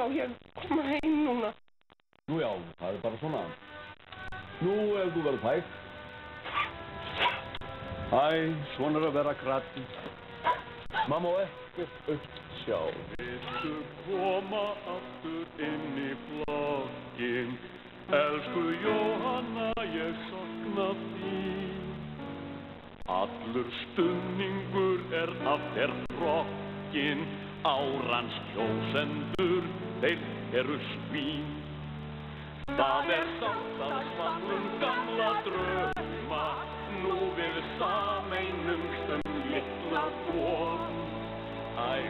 Má ég koma heim núna? Nú já, það bara svona. Nú ef þú verður hægt. Æ, svona að vera kratinn. Mamma á ekkert upp sjá. Viltu koma aftur inn í flokkinn? Elsku Jóhanna, ég sakna þín. Allur stuðningur af þér rokkinn. Árans kjósendur, þeir eru svín. Það samt að svamlum gamla drauma. Nú við sameinumst litla von. Æ,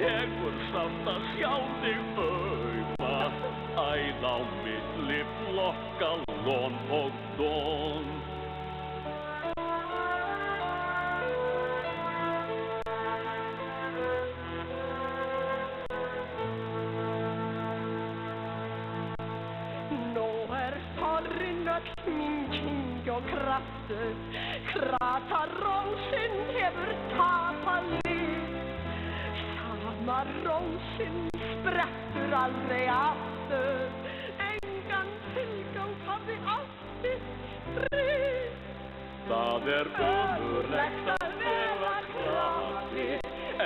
tekur samt að sjá þig bauma. Æð á milli flokka, lon og don. Mín kyng og kraftur, kratarósin hefur tapað lið. Sama rósin sprettur aldrei aftur, engan tilgang hafði átt í stríð. Það ömurlegt að vera krati,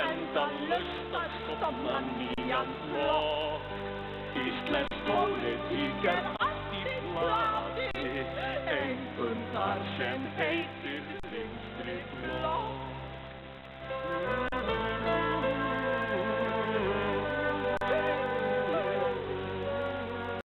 endalaust að stofna nýjan flokk. Íslensk pólitík